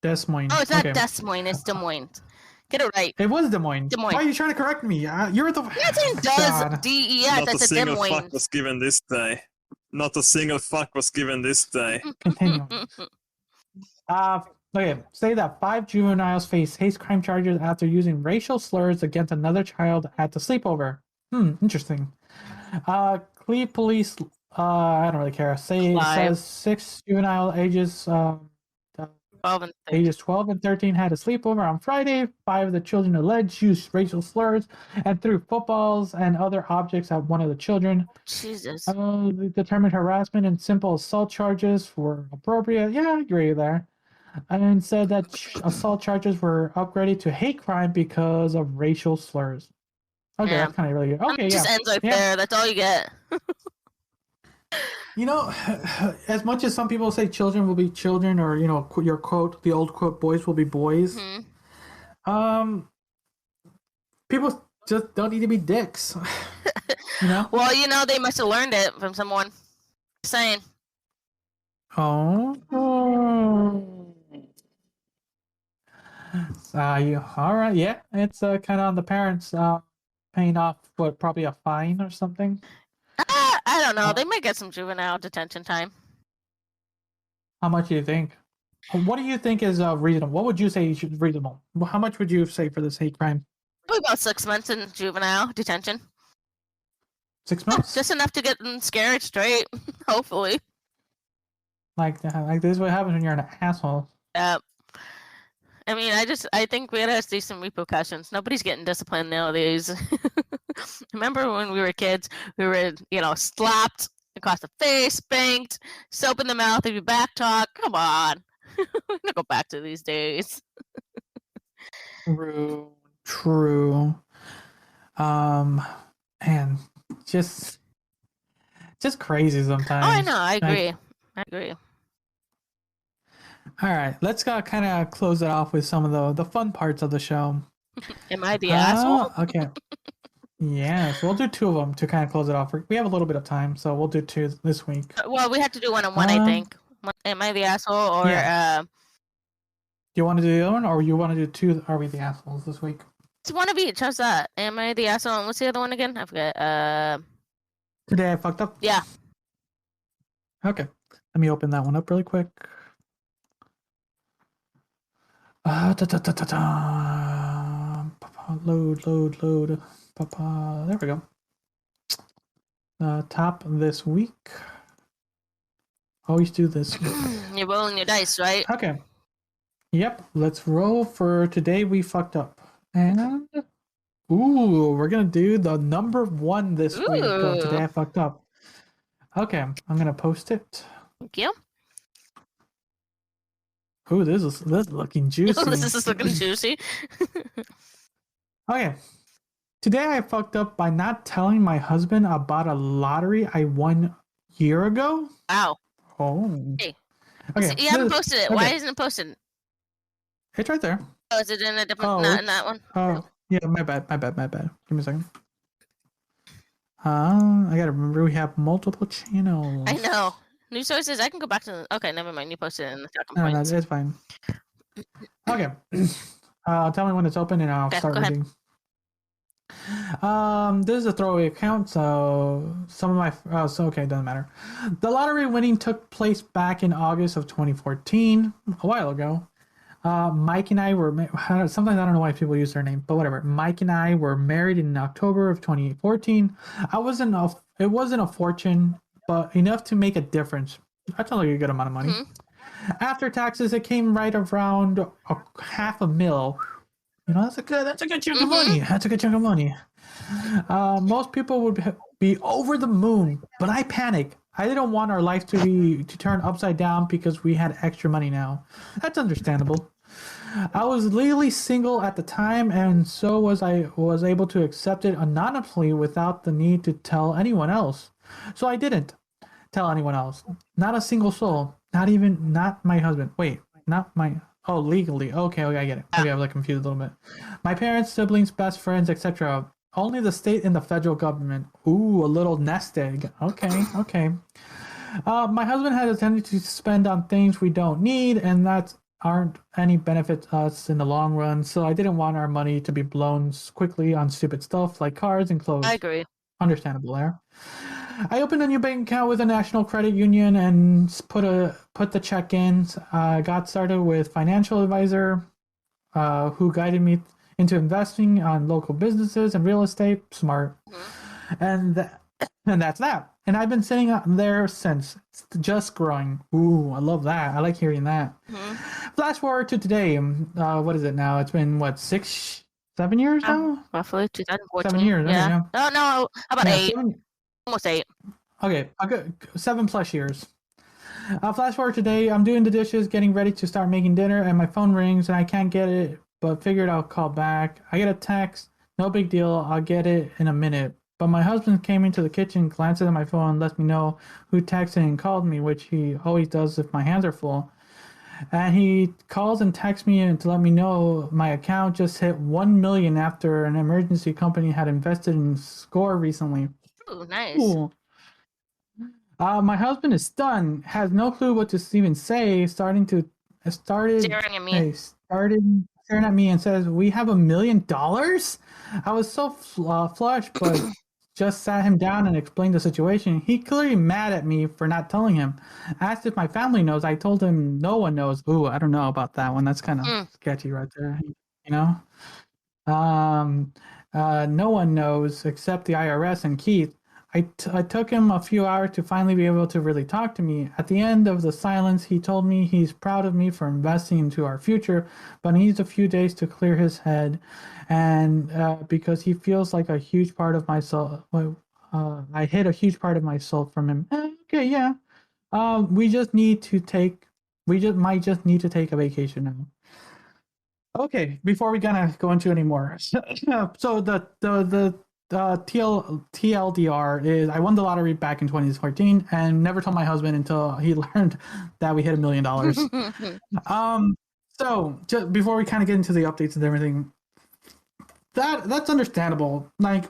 Des Moines.
Oh, it's not
okay.
Des Moines. It's Des Moines. Get it right.
It was Des Moines.
Des Moines.
Why are you trying to correct me? You're the.
That's in
God.
does DES.
Not a
That's a Des
single fuck
Moines.
was given this day. Not a single fuck was given this day.
Continue. Okay. Say that 5 juveniles face hate crime charges after using racial slurs against another child at the sleepover. Interesting. Cleve police. I don't really care. Says 6 juvenile ages.
12 and 13.
Ages 12 and 13 had a sleepover on Friday. 5 of the children alleged used racial slurs and threw footballs and other objects at one of the children.
Jesus.
They determined harassment and simple assault charges were appropriate. Yeah, I agree there. And said that assault charges were upgraded to hate crime because of racial slurs. Okay,
Yeah.
that's kind of really good. Okay,
It just
yeah.
ends right
Yeah.
there. That's all you get.
You know, as much as some people say children will be children, or your quote, the old quote, boys will be boys. People just don't need to be dicks.
Well, they must have learned it from someone. Just saying.
Oh. All right, yeah. It's kind of on the parents paying off probably a fine or something.
I don't know. They might get some juvenile detention time.
How much do you think? What do you think is reasonable? What would you say is reasonable? How much would you say for this hate crime?
Probably about 6 months in juvenile detention.
6 months?
Just enough to get them scared straight. Hopefully.
Like this is what happens when you're an asshole.
I mean, I think we gotta see some repercussions. Nobody's getting disciplined nowadays. Remember when we were kids, we were, slapped across the face, spanked, soap in the mouth, if you back talk. Come on. We're gonna go back to these days.
True. And just crazy sometimes.
Oh, I know. I agree.
All right, let's kind of close it off with some of the fun parts of the show.
Am I the asshole?
Okay. Yes, we'll do 2 of them to kind of close it off. We have a little bit of time, so we'll do 2 this week.
Well, we have to do one-on-one, I think. Am I the asshole, or
Do you want to do the other one, or you want to do 2? Are we the assholes this week?
it's one of each? How's that? Am I the asshole? And what's the other one again? I forget.
Today I fucked up.
Yeah.
Okay, let me open that one up really quick. Load. There we go. Top this week. Always do this.
You're rolling your dice, right?
Okay. Yep. Let's roll for today. We fucked up, and we're gonna do the number 1 this week. Today I fucked up. Okay, I'm gonna post it.
Thank you.
Ooh, this is looking juicy.
This is looking juicy.
Okay. Today I fucked up by not telling my husband about a lottery I won a year ago.
Wow.
Oh.
Hey.
Okay.
You haven't posted it.
Okay.
Why isn't it posted?
It's right there.
Oh, is it in a different?
Oh,
Not in that one.
Oh, yeah, my bad. Give me a second. I gotta remember we have multiple channels.
I know. News sources. I can go back to. Okay, never mind. You posted it in the talking
No,
points.
it's fine. Okay. Tell me when it's open and I'll
Okay,
start
go ahead.
reading. This is a throwaway account, so some of my okay, doesn't matter. The lottery winning took place back in August of 2014, a while ago. Mike and I were sometimes I don't know why people use their name, but whatever. Mike and I were married in October of 2014. It wasn't a fortune, but enough to make a difference. That's like a good amount of money.
Mm-hmm.
After taxes, it came right around $500,000. You know, that's a good chunk of money. That's a good chunk of money. Most people would be over the moon, but I panicked. I didn't want our life to turn upside down because we had extra money now. That's understandable. I was legally single at the time, and so I was able to accept it anonymously without the need to tell anyone else. So I didn't tell anyone else. Not a single soul. Not my husband. Wait, not my. Oh, legally. Okay, I get it. Okay, I was confused a little bit. My parents, siblings, best friends, etc. Only the state and the federal government. Ooh, a little nest egg. Okay. My husband has a tendency to spend on things we don't need, and that aren't any benefit to us in the long run. So I didn't want our money to be blown quickly on stupid stuff like cars and clothes.
I agree.
Understandable there. I opened a new bank account with a national credit union and put the check in. Got started with financial advisor, who guided me into investing on local businesses and real estate. Smart. And that's that. And I've been sitting out there since. It's just growing. Ooh, I love that. I like hearing that. Flash forward to today. What is it now? It's been what, 7 years now?
Roughly 2014.
7 years.
Yeah.
Okay, yeah.
Oh no, about
Yeah,
8. Almost 8.
Okay, 7+ years. Flash forward today, I'm doing the dishes, getting ready to start making dinner, and my phone rings and I can't get it, but figured I'll call back. I get a text, no big deal, I'll get it in a minute. But my husband came into the kitchen, glances at my phone, and lets me know who texted and called me, which he always does if my hands are full. And he calls and texts me to let me know my account just hit 1 million after an emergency company had invested in Score recently.
Ooh, nice.
Ooh. My husband is stunned, has no clue what to even say, started
Staring at me.
started staring at me and says, "We have $1 million?" I was so flushed, but just sat him down and explained the situation. He clearly mad at me for not telling him. Asked if my family knows. I told him no one knows. Ooh, I don't know about that one. That's kind of sketchy right there, you know? No one knows except the IRS and Keith. I took him a few hours to finally be able to really talk to me. At the end of the silence, he told me he's proud of me for investing into our future, but needs a few days to clear his head, and because he feels like a huge part of my soul. I hid a huge part of my soul from him. Okay, yeah. We just might just need to take a vacation now. Okay, before we gonna go into any more, so the TLDR is I won the lottery back in 2014 and never told my husband until he learned that we hit $1 million. So just before we kind of get into the updates and everything, that's understandable. Like,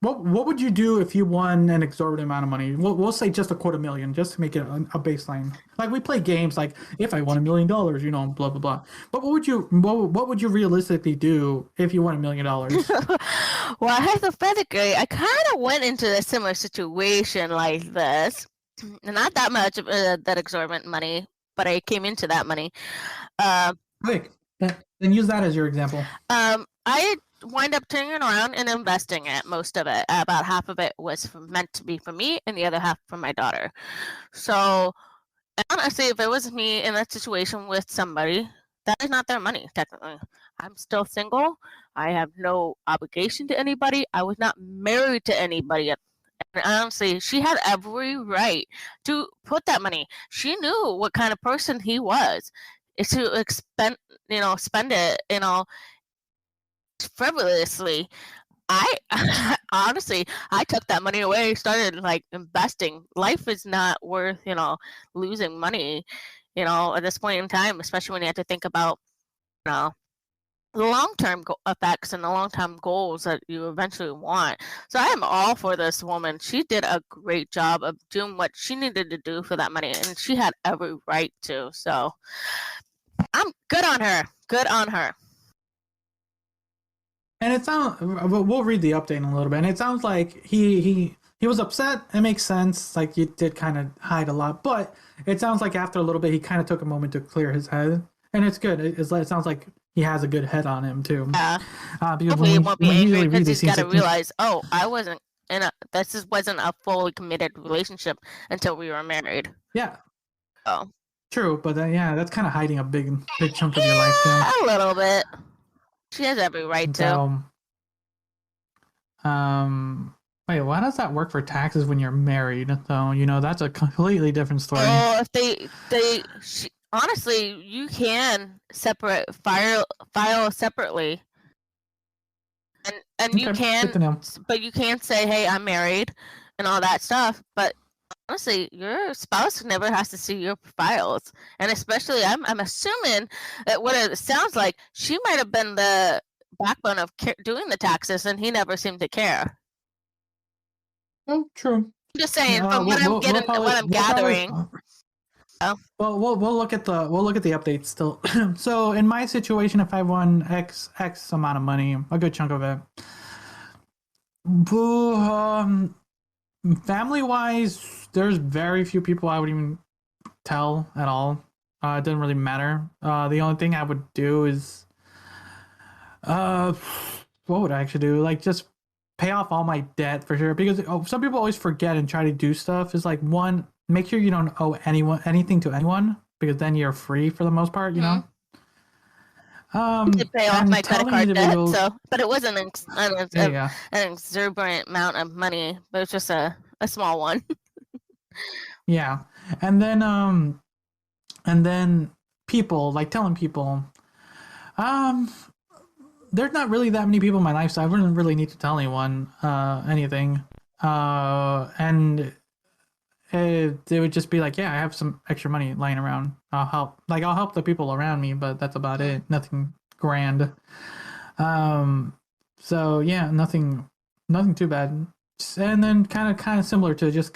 what would you do if you won an exorbitant amount of money? We'll say just $250,000, just to make it a baseline. Like, we play games like, if I won $1 million, you know, blah blah blah. But what would you realistically do if you won $1 million?
Well, hypothetically, I kind of went into a similar situation like this. Not that much of that exorbitant money, but I came into that money.
Quick, then use that as your example.
I wind up turning it around and investing it. Most of it, about half of it, was meant to be for me, and the other half for my daughter. So, honestly, if it was me in that situation with somebody, that is not their money, technically. I'm still single. I have no obligation to anybody. I was not married to anybody. And honestly, she had every right to put that money. She knew what kind of person he was. It's to spend it, frivolously. I honestly, I took that money away, started like investing. Life is not worth, losing money, at this point in time, especially when you have to think about, long-term effects and the long-term goals that you eventually want. So I am all for this woman. She did a great job of doing what she needed to do for that money, and she had every right to. So I'm good on her. Good on her.
And it sounds. We'll read the update in a little bit, and it sounds like he was upset. It makes sense. Like, you did kind of hide a lot, but it sounds like after a little bit, he kind of took a moment to clear his head, and it's good. It sounds like he has a good head on him too.
Yeah.
Because
Hopefully he won't be angry because he's got to
like,
realize, oh, I wasn't wasn't a fully committed relationship until we were married.
Yeah.
Oh.
True, but yeah, that's kind of hiding a big chunk of your life too.
A little bit. She has every right to.
Wait, why does that work for taxes when you're married? Though, that's a completely different story.
Oh, if honestly, you can file separately, and you can, but you can't say, "Hey, I'm married," and all that stuff. But honestly, your spouse never has to see your files, and especially, I'm assuming that what it sounds like, she might have been the backbone of doing the taxes, and he never seemed to care.
Oh, true.
I'm just saying, from what I'm gathering.
Well, we'll look at the updates still. So in my situation, if I won X amount of money, a good chunk of it, family wise, there's very few people I would even tell at all. It doesn't really matter. The only thing I would do is, what would I actually do? Like, just pay off all my debt for sure, because some people always forget and try to do stuff. Is like, one, make sure you don't owe anything to anyone, because then you're free for the most part, you know.
To pay off my credit card debt, but it wasn't an exorbitant amount of money, but it's just a small one.
Yeah, and then people, like, telling people, there's not really that many people in my life, so I wouldn't really need to tell anyone anything. And they would just be like, yeah, I have some extra money lying around. I'll help the people around me, but that's about it. Nothing grand. So yeah, nothing too bad. And then kind of similar to just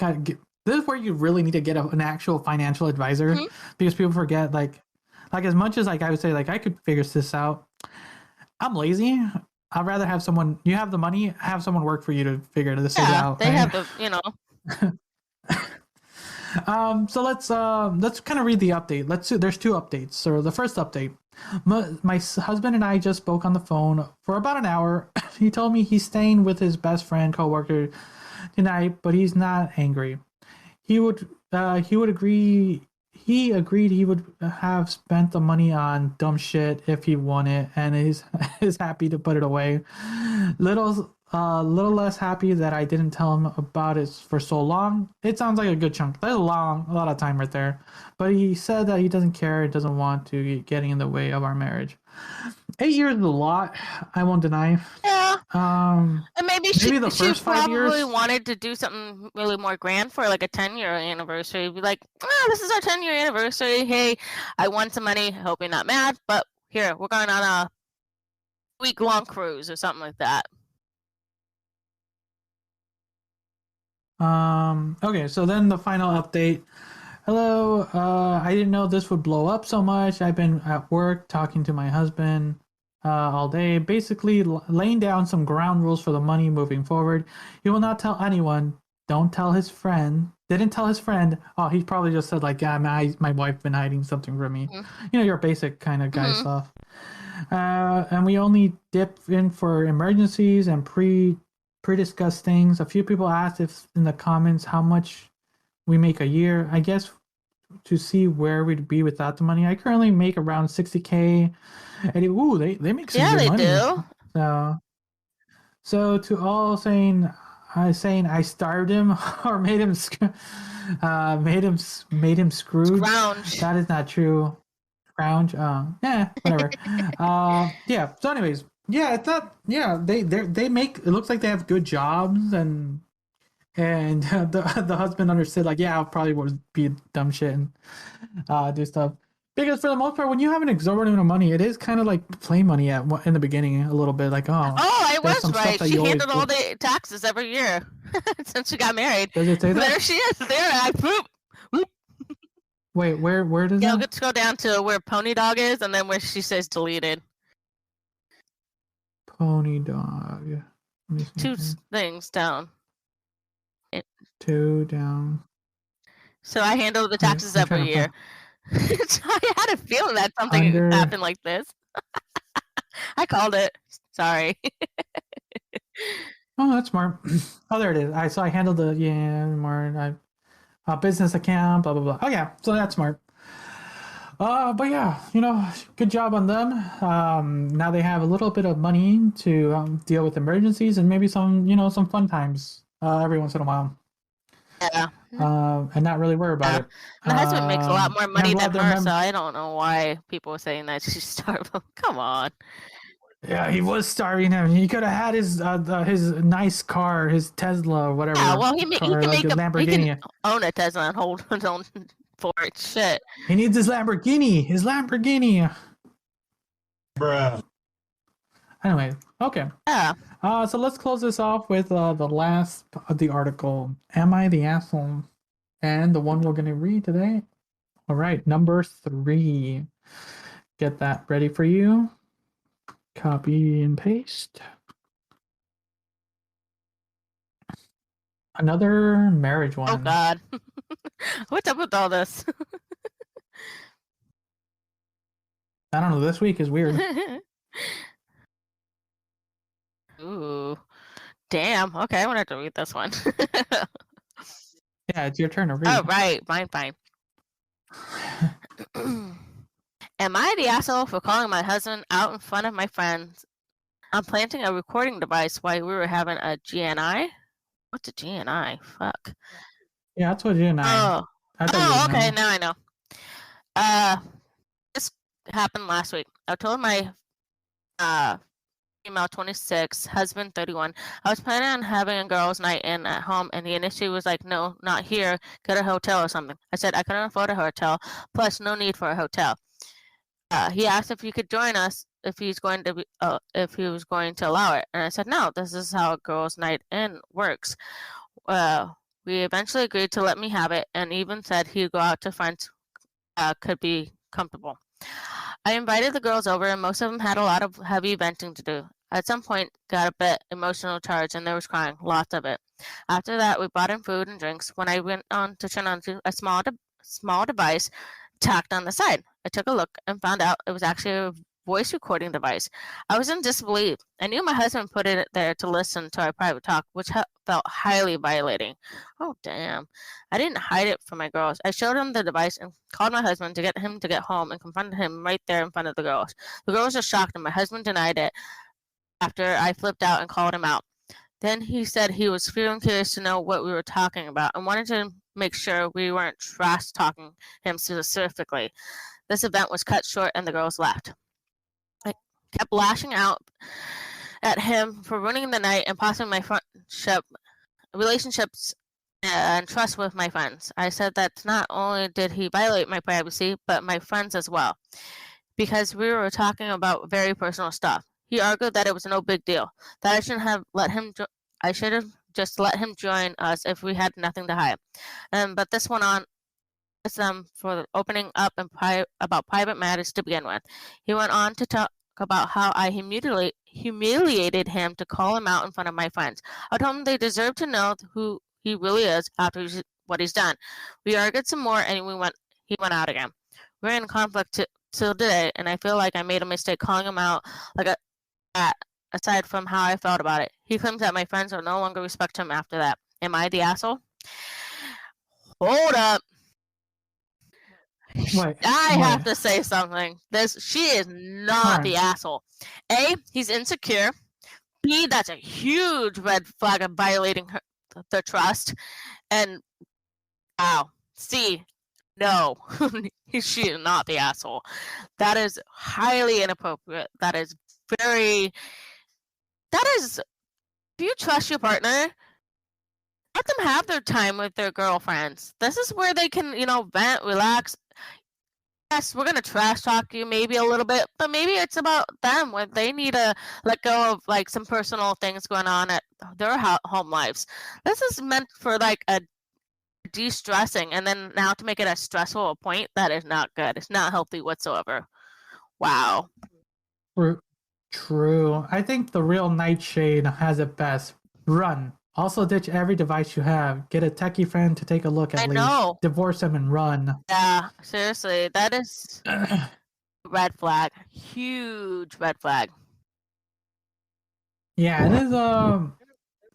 this is where you really need to get an actual financial advisor, because people forget, like as much as, like, I would say, like, I could figure this out, I'm lazy. I'd rather have someone, you have the money, have someone work for you to figure this out.
They have the,
So let's kind of read the update. There's two updates. So the first update, my husband and I just spoke on the phone for about an hour. He told me he's staying with his best friend coworker tonight, but he's not angry. He agreed he would have spent the money on dumb shit if he won it, and is happy to put it away. Little less happy that I didn't tell him about it for so long. It sounds like a good chunk. There's a lot of time right there. But he said that he doesn't care, doesn't want to get getting in the way of our marriage. 8 years is a lot, I won't deny.
Yeah. And maybe she
the first 5 years
probably wanted to do something really more grand for, like, a 10-year anniversary. Be like, this is our 10-year anniversary. Hey, I won some money. Hope you're not mad, but here, we're going on a week-long cruise or something like that.
Okay, so then the final update. Hello, I didn't know this would blow up so much. I've been at work talking to my husband all day, basically laying down some ground rules for the money moving forward. He will not tell anyone. Don't tell his friend. Didn't tell his friend. Oh, he probably just said, like, yeah, my wife been hiding something from me. Your basic kind of guy stuff. And we only dip in for emergencies and pre-discussed things. A few people asked if in the comments how much we make a year. I guess to see where we'd be without the money. I currently make around 60K. And they make some good money.
Yeah, they
do. So to all saying I starved him or made him screwed.
Scrounge.
That is not true. Scrounge. Whatever. Yeah. So anyways, yeah, it's not. Yeah, they make it looks like they have good jobs, and the husband understood, like, yeah, I'll probably would be dumb shit and do stuff. Because for the most part, when you have an exorbitant amount of money, it is kind of like play money in the beginning a little bit. Like,
Oh, I
there's
was
some stuff
right.
that
She
you always
handled all
do.
the taxes every year since she got married.
Does it say that?
There she is. There, I poop.
Wait, where does
Yeah,
that?
let's go down to where Pony Dog is, and then where she says deleted.
Pony Dog. Let me see
Two
here.
things down.
2 down.
So I handle the
Wait,
taxes
I'm
every
trying to
year. So I had a feeling that something
Under-
happened like this. I called it. Sorry.
Oh, that's smart. Oh, there it is. I handled the more business account, blah blah blah. Oh yeah, so that's smart. But yeah, good job on them. Now they have a little bit of money to deal with emergencies and maybe some fun times every once in a while.
Yeah.
And not really worry about it.
My husband makes a lot more
and
money
I'm
than
glad
her,
they're
so I don't know why people are saying that she's starving. Come on.
Yeah, he was starving him. He could have had his nice car, his Tesla, or whatever.
Yeah, well, he
car,
can
like
make
his
he
Lamborghini.
can own a Tesla and hold his own for it. Shit.
He needs his Lamborghini. His Lamborghini.
Bruh.
Anyway, okay.
Yeah.
So let's close this off with the last of the article. Am I the asshole? And the one we're going to read today. All right, number 3. Get that ready for you. Copy and paste. Another marriage one.
Oh God. What's up with all this?
I don't know. This week is weird.
Ooh. Damn. Okay, I'm gonna have to read this one.
Yeah, it's your turn to read.
Oh, right. Fine. Am I the asshole for calling my husband out in front of my friends? I'm planting a recording device while we were having a GNI. What's a GNI? Fuck.
Yeah, that's what you and I.
Oh.
I thought you would
Okay.
know.
Now I know. This happened last week. I told my female 26, husband 31. I was planning on having a girls' night in at home, and he initially was like, "No, not here. Get a hotel or something." I said I couldn't afford a hotel. Plus, no need for a hotel. He asked if he could join us if he was going to allow it, and I said no. This is how a girls' night in works. We eventually agreed to let me have it, and even said he'd go out to friends could be comfortable. I invited the girls over, and most of them had a lot of heavy venting to do. At some point, got a bit emotional charge, and there was crying, lots of it. After that, we brought in food and drinks. When I went on to turn on a small device tacked on the side, I took a look and found out it was actually a voice recording device. I was in disbelief. I knew my husband put it there to listen to our private talk, which felt highly violating. Oh, damn. I didn't hide it from my girls. I showed him the device and called my husband to get him to get home and confronted him right there in front of the girls. The girls were shocked, and my husband denied it after I flipped out and called him out. Then he said he was feeling curious to know what we were talking about and wanted to make sure we weren't trash talking him specifically. This event was cut short and the girls left. I kept lashing out at him for ruining the night and possibly my relationships and trust with my friends. I said that not only did he violate my privacy, but my friends as well, because we were talking about very personal stuff. He argued that it was no big deal, that I shouldn't have let him. I should have just let him join us if we had nothing to hide. But this went on for opening up about private matters to begin with. He went on to talk about how I humiliated him to call him out in front of my friends. I told him they deserve to know who he really is after what he's done. We argued some more, and he went out again. We're in conflict till today, and I feel like I made a mistake calling him out aside from how I felt about it. He claims that my friends will no longer respect him after that. Am I the asshole? Hold up. I have to say something. She is not the asshole. A, he's insecure. B, that's a huge red flag of violating the trust. And wow. C, no, she is not the asshole. That is highly inappropriate. If you trust your partner, let them have their time with their girlfriends. This is where they can, vent, relax. yes, we're gonna trash talk you maybe a little bit, but maybe it's about them when they need to let go of like some personal things going on at their home lives. This is meant for like a de-stressing, and then now to make it a stressful point, that is not good. It's not healthy whatsoever. Wow.
True. I think the real Nightshade has it best. Run. Also ditch every device you have. Get a techie friend to take a look at
I
least.
know.
Divorce him and run.
Yeah, seriously, that is red flag. Huge red flag.
Yeah,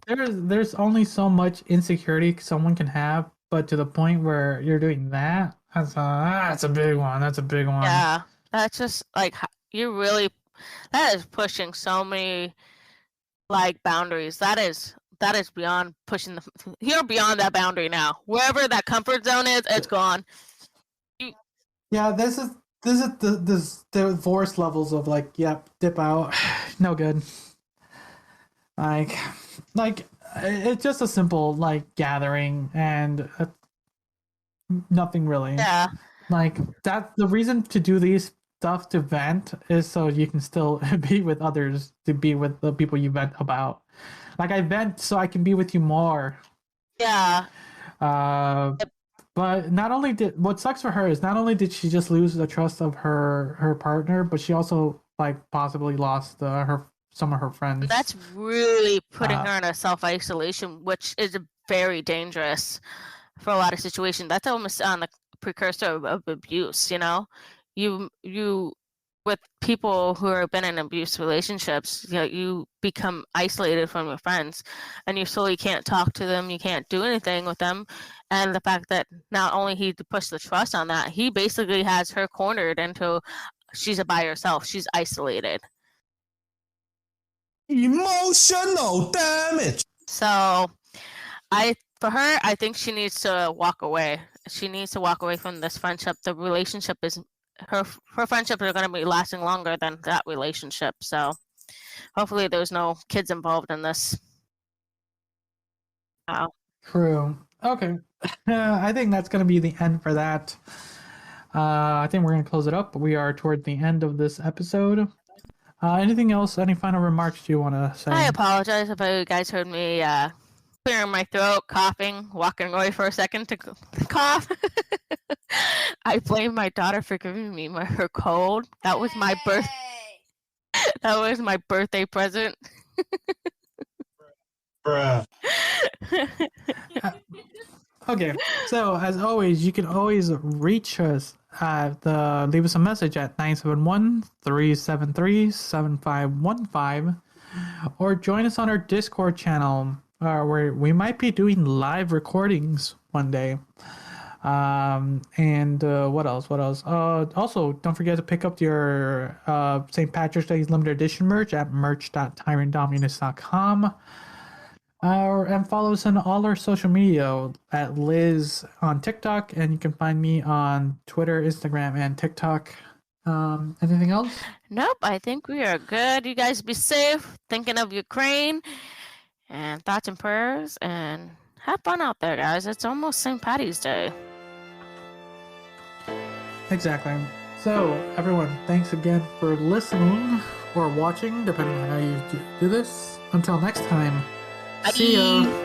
it is. There's only so much insecurity someone can have, but to the point where you're doing that, that's a big one. That's a big one.
Yeah, that's just like you really. That is pushing so many like boundaries. That is beyond pushing the. You're beyond that boundary now. Wherever that comfort zone is, it's gone.
Yeah, this is the divorce levels of like, yep, dip out, no good. Like it's just a simple like gathering and nothing really.
Yeah.
Like that. The reason to do these stuff to vent is so you can still be with others, to be with the people you vent about. Like I vent so I can be with you more.
Yeah.
But not only did what sucks for her is not only did she just lose the trust of her partner, but she also like possibly lost some of her friends.
That's really putting her in a self-isolation, which is very dangerous for a lot of situations. That's almost on the precursor of abuse, you know? You with people who have been in abuse relationships, you know, you become isolated from your friends and you slowly can't talk to them, you can't do anything with them. And the fact that not only he pushed the trust on that, he basically has her cornered into she's by herself, she's isolated.
Emotional damage.
So I think she needs to walk away. She needs to walk away from this friendship. The relationship is her friendship are going to be lasting longer than that relationship. So hopefully there's no kids involved in this. Wow.
True. Okay. I think that's going to be the end for that. I think we're going to close it up. We are toward the end of this episode. Anything else? Any final remarks you want to say?
I apologize if you guys heard me clearing my throat, coughing, walking away for a second to cough. I blame my daughter for giving me her cold. That was my That was my birthday present.
Bruh.
Okay, so as always, you can always reach us at leave us a message at 971-373-7515 or join us on our Discord channel where we might be doing live recordings one day. And what else? Also, don't forget to pick up your St. Patrick's Day limited edition merch at merch.tyrantdominus.com. And follow us on all our social media at Liz on TikTok, and you can find me on Twitter, Instagram, and TikTok. Anything else?
Nope, I think we are good. You guys be safe, thinking of Ukraine, and thoughts and prayers, and have fun out there, guys. It's almost St. Patty's Day.
Exactly. So, everyone, thanks again for listening or watching, depending on how you do this. Until next time, see ya.